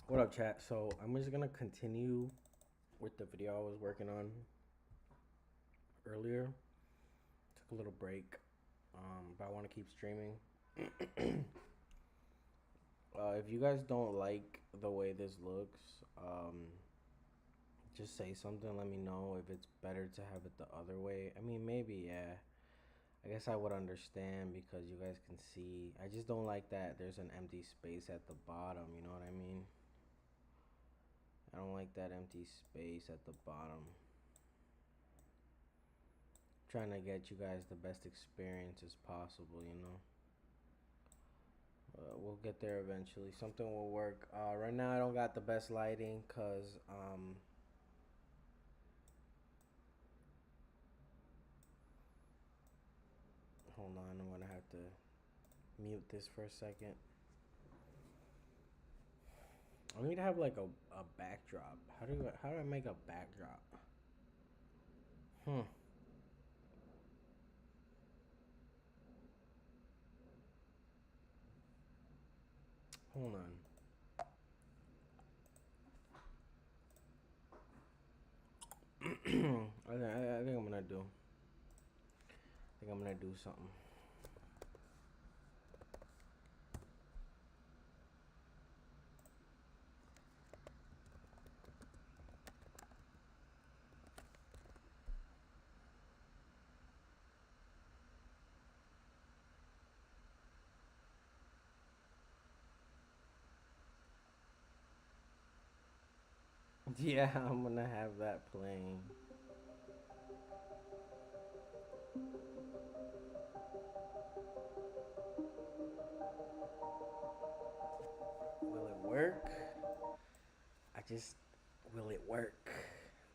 What up, chat? So I'm just gonna continue with the video I was working on earlier. Took a little break, but I want to keep streaming. If you guys don't like the way this looks, just say something. Let me know if it's better to have it the other way. I mean, maybe yeah. I guess I would understand because you guys can see. I just don't like that there's an empty space at the bottom. You know what I mean? I don't like that empty space at the bottom. Trying to get you guys the best experience as possible, you know. We'll get there eventually. Something will work. Right now, I don't got the best lighting because, hold on, I'm gonna have to mute this for a second. I need to have like a backdrop. How do I make a backdrop? Hmm. Hold on. I think I'm gonna do. I think I'm gonna do something. Yeah, I'm gonna have that playing. Will it work? I just will it work?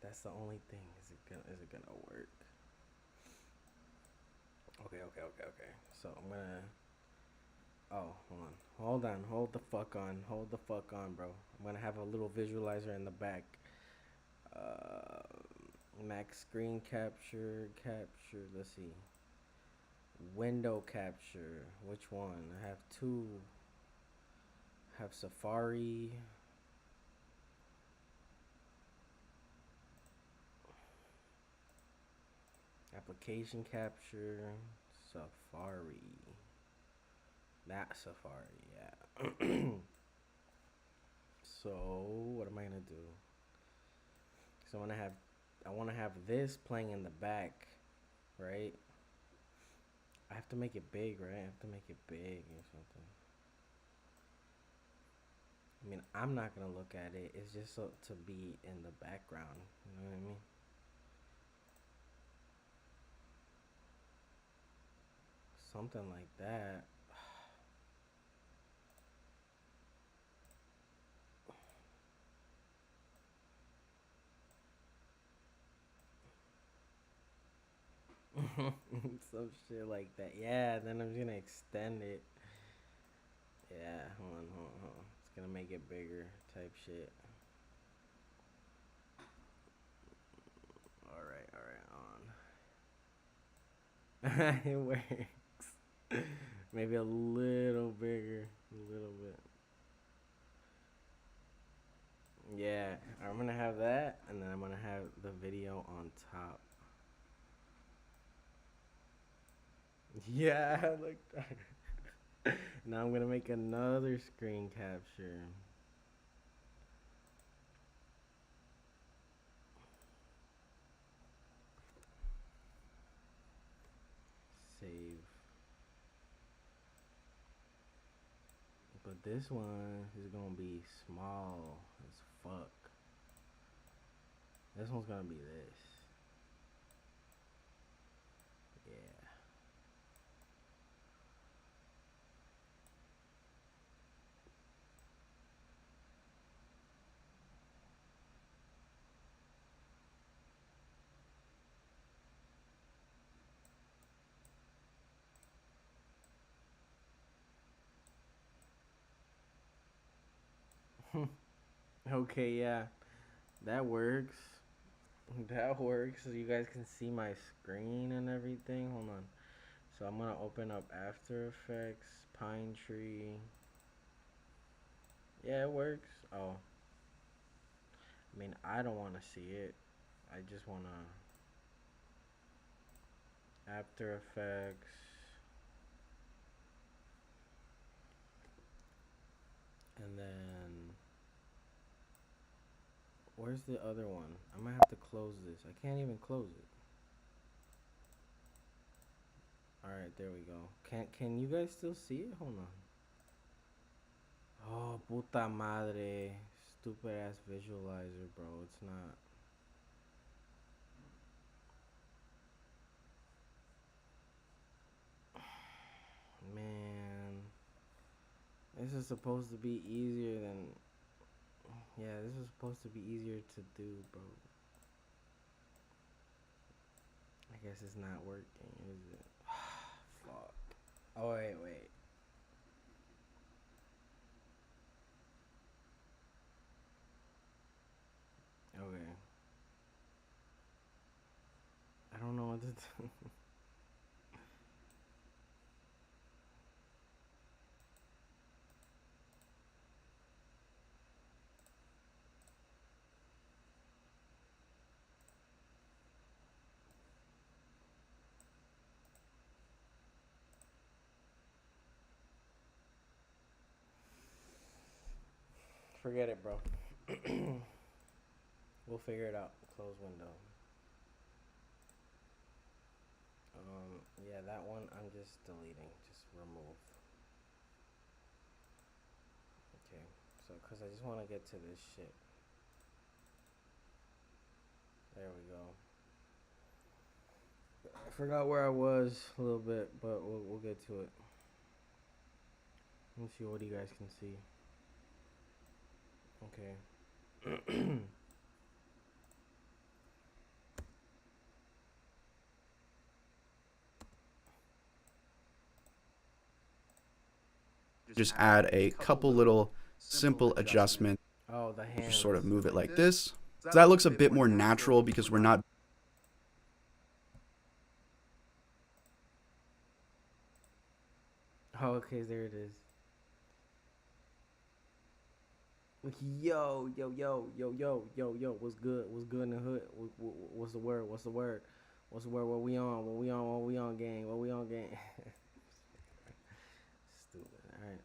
That's the only thing. Is it gonna work? Okay. So I'm gonna. Oh, hold the fuck on, bro. I'm gonna have a little visualizer in the back. Uh, max screen capture. Let's see. Window capture. Which one? I have two. I have Safari. Application capture. Safari. That Safari, yeah. So what am I gonna do? So I wanna have this playing in the back, right? I have to make it big, right? I have to make it big or something. I mean, I'm not gonna look at it. It's just so to be in the background. You know what I mean? Something like that. Some shit like that. Yeah, then I'm gonna extend it. Yeah, hold on. It's gonna make it bigger type shit. Alright, on. It works. Maybe a little bigger. A little bit. Yeah, I'm gonna have that, and then I'm gonna have the video on top. Yeah, look. Now I'm gonna make another screen capture. Save. But this one is gonna be small as fuck. This one's gonna be this. Yeah. Okay, yeah. That works. That works. So you guys can see my screen and everything. Hold on. So I'm gonna open up After Effects, Pine Tree. Yeah, it works. Oh, I don't want to see it. I just want to After Effects. And then where's the other one? I might have to close this. I can't even close it. All right, there we go. Can you guys still see it? Hold on. Oh, puta madre. Stupid ass visualizer, bro. It's not. Man. This is supposed to be easier than. Yeah, this is supposed to be easier to do, bro. I guess it's not working, is it? Fuck. Oh, wait. Okay. I don't know what to do. Forget it, bro. We'll figure it out. Close window. Yeah, that one I'm just deleting. Just remove. Okay. So, cause I just want to get to this shit. There we go. I forgot where I was a little bit, but we'll get to it. Let me see what you guys can see. Okay. Just add a couple little simple adjustments. Oh, the hand. Just sort of move it like this. So that looks a bit more natural because we're not. Oh, okay, there it is. Yo, what's good? What's good in the hood? What's the word? What's the word? What's the word? What we on? What we on? What we on, gang? What we on, gang? Stupid. All right.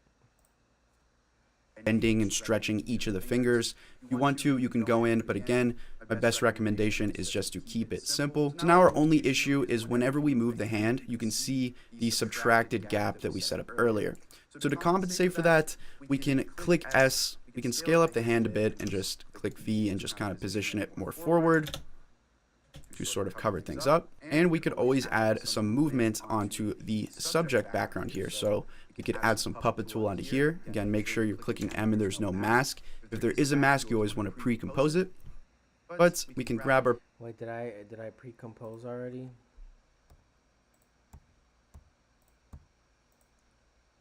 Bending and stretching each of the fingers. If you want to, you can go in, but again, my best recommendation is just to keep it simple. So now our only issue is whenever we move the hand, you can see the subtracted gap that we set up earlier. So to compensate for that, we can click S, we can scale up the hand a bit and just click V and just kind of position it more forward to sort of cover things up. And we could always add some movement onto the subject background here. So we could add some puppet tool onto here. Again, make sure you're clicking M and there's no mask. If there is a mask, you always want to pre-compose it. But we can grab our... Wait, did I pre-compose already?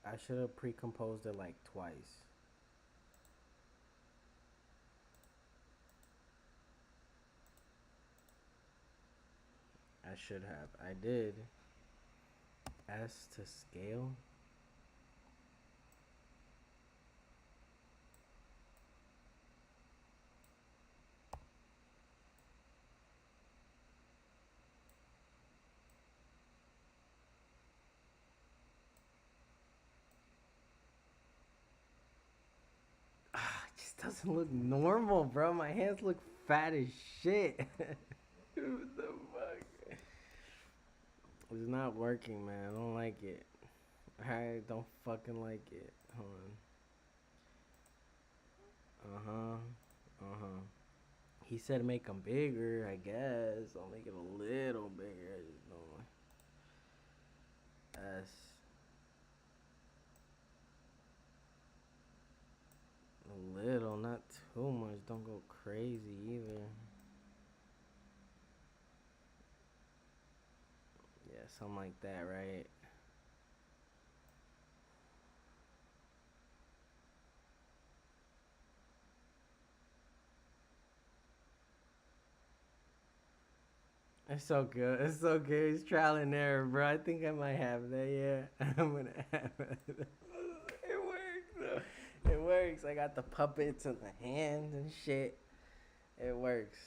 I should have pre-composed it like twice. I should have. I did. S to scale. It just doesn't look normal, bro. My hands look fat as shit. What the fuck? It's not working, man. I don't like it. I don't fucking like it. Hold on. Uh-huh. He said make them bigger, I guess. I'll make it a little bigger. I just don't like S. A little, not too much. Don't go crazy either. Yeah, something like that, right? It's so good. It's so good. It's trial and error, bro. I think I might have that. Yeah, I'm gonna have it. It works, though. It works. I got the puppets and the hands and shit. It works.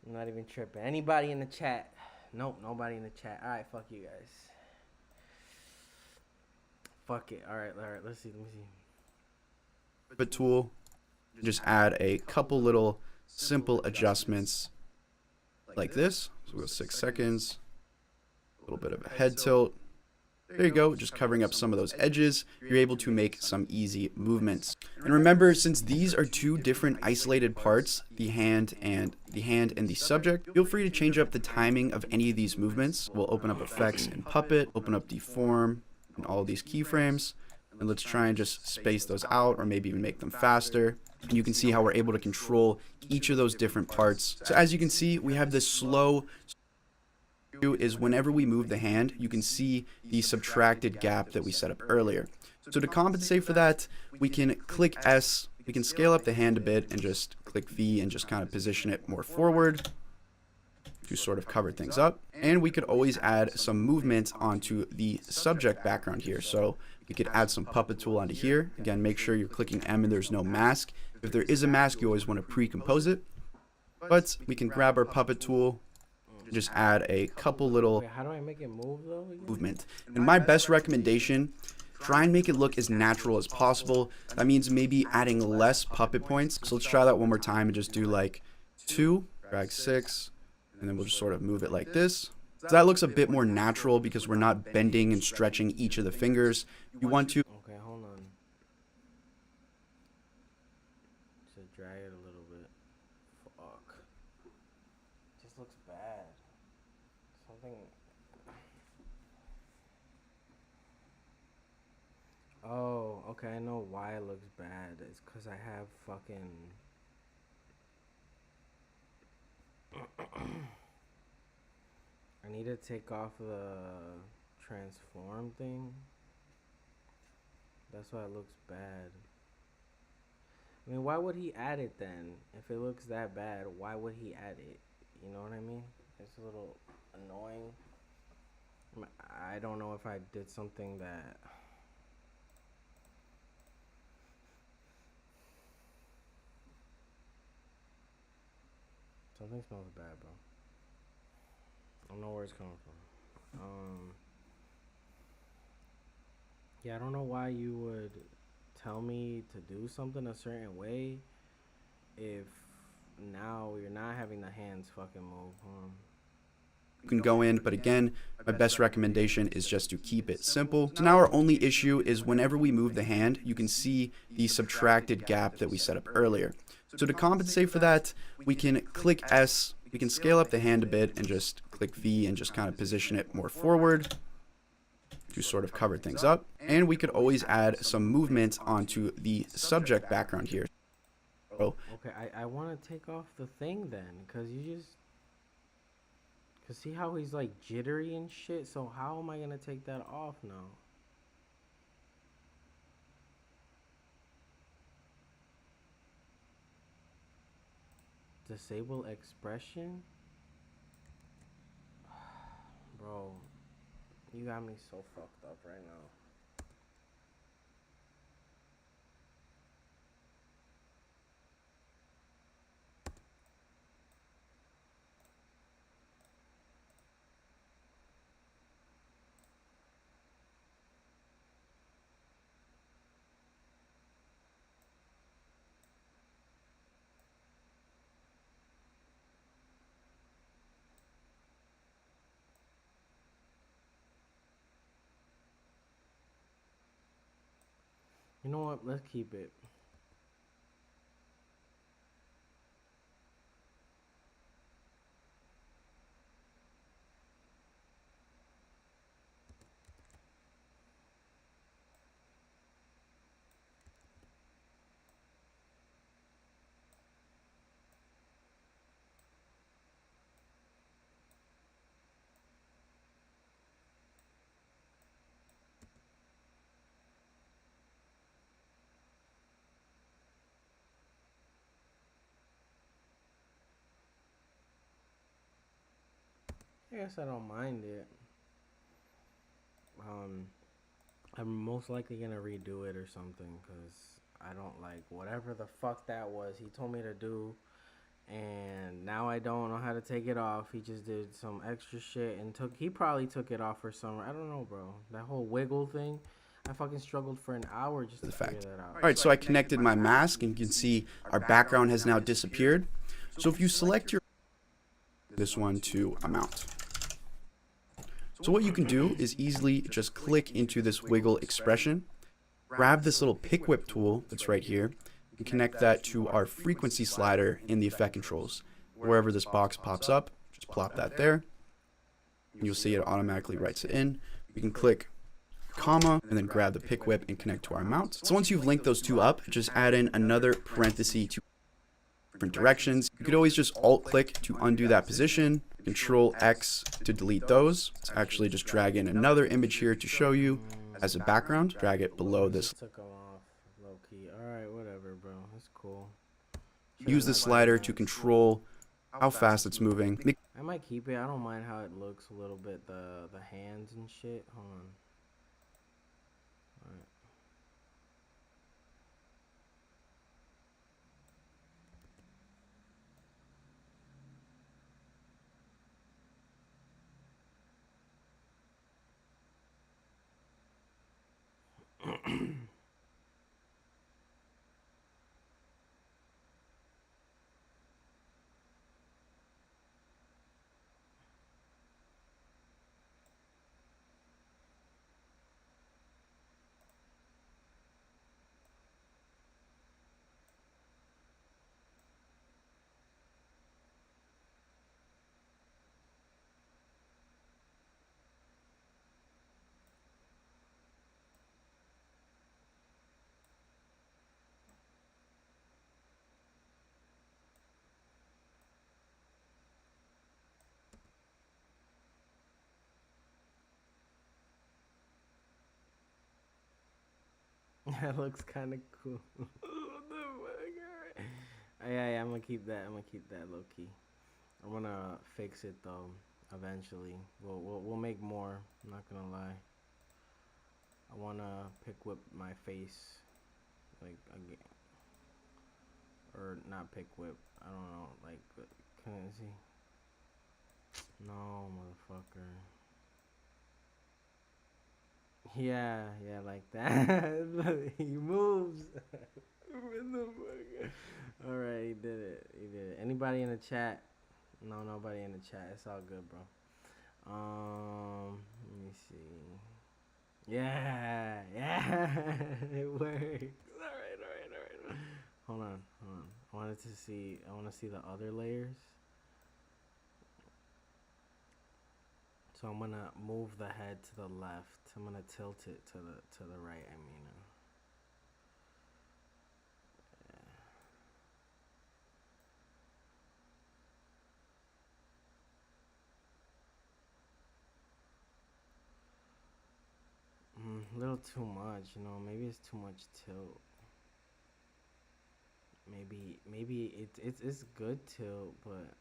I'm not even tripping. Anybody in the chat? Nope, nobody in the chat. All right, fuck you guys. Fuck it. All right. Let's see. Pivot tool. Just add a couple little simple adjustments like this. So we'll go 6 seconds. A little bit of a head tilt. There you go, just covering up some of those edges. You're able to make some easy movements. And remember, since these are two different isolated parts, the hand and the subject, feel free to change up the timing of any of these movements. We'll open up effects in Puppet, open up deform, and all of these keyframes. And let's try and just space those out, or maybe even make them faster. And you can see how we're able to control each of those different parts. So as you can see, we have this slow is whenever we move the hand, you can see the subtracted gap that we set up earlier. So to compensate for that, we can click S, we can scale up the hand a bit and just click V and just kind of position it more forward to sort of cover things up. And we could always add some movement onto the subject background here. So we could add some puppet tool onto here. Again, make sure you're clicking M and there's no mask. If there is a mask, you always want to pre-compose it. But we can grab our puppet tool, just add a couple little Wait, how do I make it move though? movement. And my best recommendation, try and make it look as natural as possible. That means maybe adding less puppet points. So let's try that one more time and just do like 2, drag 6, and then we'll just sort of move it like this. So that looks a bit more natural because we're not bending and stretching each of the fingers. You want to Okay, hold on. Just drag it a little bit. Fuck. Just looks bad. Something. Oh, okay. I know why it looks bad. It's because I have fucking. I need to take off the transform thing. That's why it looks bad. I mean, why would he add it then? If it looks that bad, why would he add it? You know what I mean? It's a little annoying. I don't know if I did something that... Something smells bad, bro. I don't know where it's coming from. Yeah, I don't know why you would tell me to do something a certain way if now you're not having the hands fucking move. you can go in, but again, my best recommendation is just to keep it simple. So now our only issue is whenever we move the hand, you can see the subtracted gap that we set up earlier. So to compensate for that, we can click S, we can scale up the hand a bit and just click V and just kind of position it more forward to sort of cover things up. And we could always add some movement onto the subject background here. So, Okay, I want to take off the thing then, because you just... Because see how he's like jittery and shit? So how am I going to take that off now? Disable expression? Bro, you got me so fucked up right now. You know what? Let's keep it. I guess I don't mind it. I'm most likely gonna redo it or something, cause I don't like whatever the fuck that was he told me to do, and now I don't know how to take it off. He just did some extra shit and he probably took it off for some, I don't know, bro. That whole wiggle thing, I fucking struggled for an hour just to figure that out. All right, so I connected my mask, and you can see our background has now disappeared. So if you select this one to a mount. So what you can do is easily just click into this wiggle expression, grab this little pick whip tool that's right here, and connect that to our frequency slider in the effect controls. Wherever this box pops up, just plop that there, and you'll see it automatically writes it in. You can click comma and then grab the pick whip and connect to our mount. So once you've linked those two up, just add in another parenthesis to different directions. You could always just alt click to undo that position, Control X to delete those. Let's actually just drag in another image here to show you as a background. Drag it below this. Took them off low key. All right, whatever, bro. That's cool. Use the slider to control how fast it's moving. I might keep it. I don't mind how it looks a little bit. The hands and shit. Hold on. All right. That looks kind of cool. What the fuck? Yeah, I'm gonna keep that. I'm gonna keep that low key. I'm gonna fix it though. Eventually, we'll make more. I'm not gonna lie. I wanna pick whip my face, like again, or not pick whip. I don't know. Like, can I see? No, motherfucker. Yeah, like that. He moves. Alright, he did it. Anybody in the chat? No, nobody in the chat. It's all good, bro. Let me see. Yeah. It works. Alright. Hold on. I want to see the other layers. So I'm gonna move the head to the left. I'm gonna tilt it to the right. I mean, a little too much, you know. Maybe it's too much tilt. Maybe it's good tilt, but.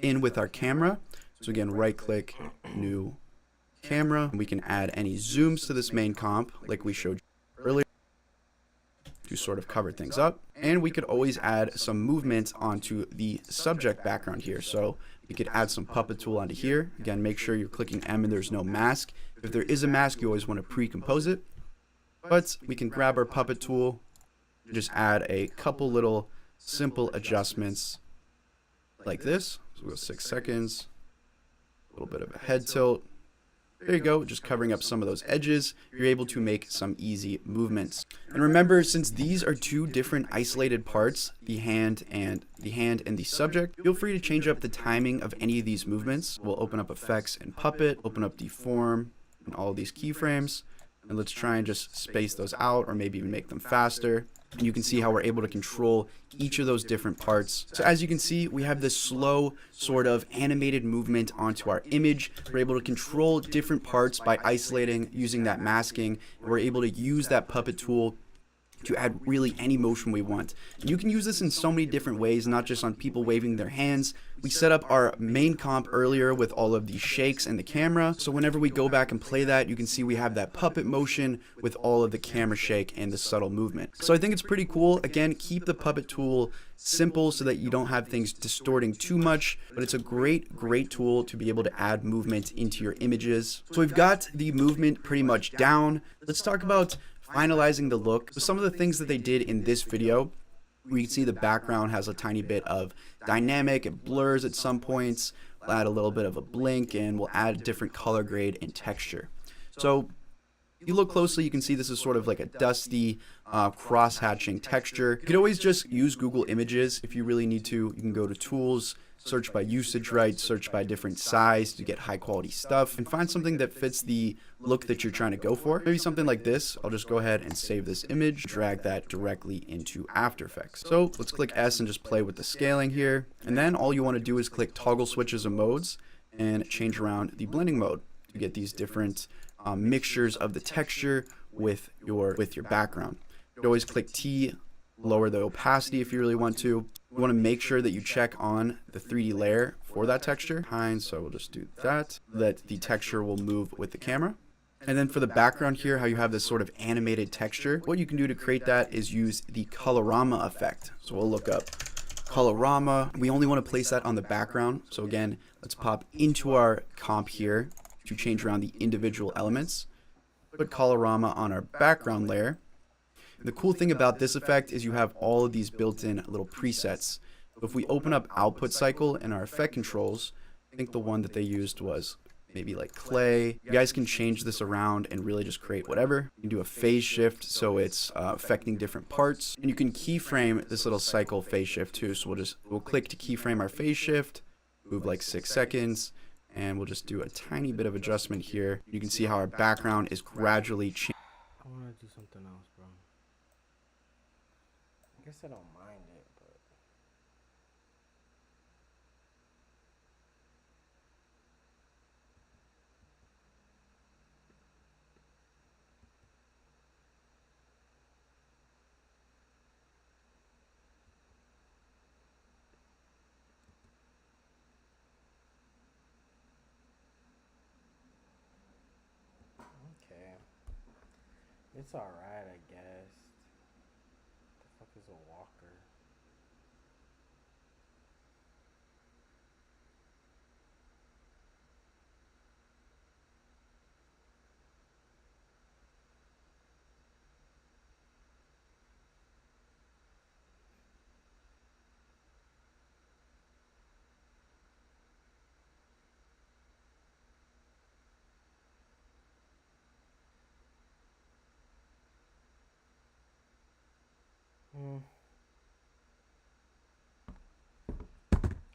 In with our camera. So again, right click, new camera. We can add any zooms to this main comp like we showed you earlier to sort of cover things up. And we could always add some movement onto the subject background here. So we could add some puppet tool onto here. Again, make sure you're clicking M and there's no mask. If there is a mask, you always want to pre-compose it. But we can grab our puppet tool, just add a couple little simple adjustments like this. So we'll go 6 seconds, a little bit of a head tilt, There you go, just covering up some of those edges, you're able to make some easy movements. And remember, since these are two different isolated parts, the hand and the subject, feel free to change up the timing of any of these movements. We'll open up effects in Puppet, open up deform, and all these keyframes. And let's try and just space those out or maybe even make them faster. And you can see how we're able to control each of those different parts. So as you can see, we have this slow sort of animated movement onto our image. We're able to control different parts by isolating using that masking. We're able to use that puppet tool to add really any motion we want. And you can use this in so many different ways, not just on people waving their hands. We set up our main comp earlier with all of the shakes and the camera. So whenever we go back and play that, you can see we have that puppet motion with all of the camera shake and the subtle movement. So I think it's pretty cool. Again, keep the puppet tool simple so that you don't have things distorting too much, but it's a great tool to be able to add movement into your images. So we've got the movement pretty much down. Let's talk about finalizing the look. So some of the things that they did in this video, we can see the background has a tiny bit of dynamic, it blurs at some points. We'll add a little bit of a blink, and we'll add a different color grade and texture. So if you look closely, you can see this is sort of like a dusty cross-hatching texture. You could always just use Google Images if you really need to. You can go to Tools, search by usage rights, search by different size to get high quality stuff, and find something that fits the look that you're trying to go for. Maybe something like this. I'll just go ahead and save this image, drag that directly into After Effects. So let's click S and just play with the scaling here. And then all you want to do is click toggle switches of modes and change around the blending mode to get these different mixtures of the texture with your background. You can always click T, lower the opacity if you really want to. You want to make sure that you check on the 3D layer for that texture. So we'll just do that. That the texture will move with the camera. And then for the background here, how you have this sort of animated texture, what you can do to create that is use the Colorama effect. So we'll look up Colorama. We only want to place that on the background. So again, let's pop into our comp here to change around the individual elements. Put Colorama on our background layer. The cool thing about this effect is you have all of these built-in little presets. So if we open up output cycle in our effect controls, I think the one that they used was maybe like clay. You guys can change this around and really just create whatever. You can do a phase shift so it's affecting different parts. And you can keyframe this little cycle phase shift too. So we'll click to keyframe our phase shift, move like 6 seconds, and we'll just do a tiny bit of adjustment here. You can see how our background is gradually changing. I want to do something else, bro. I guess I don't mind it, but okay. It's alright, I guess. The fuck is a walker?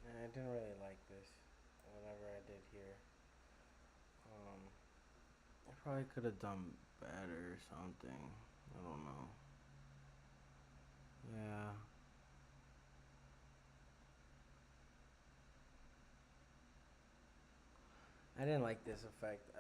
I didn't really like this. Whatever I did here, I probably could have done better or something. I don't know. Yeah. I didn't like this effect.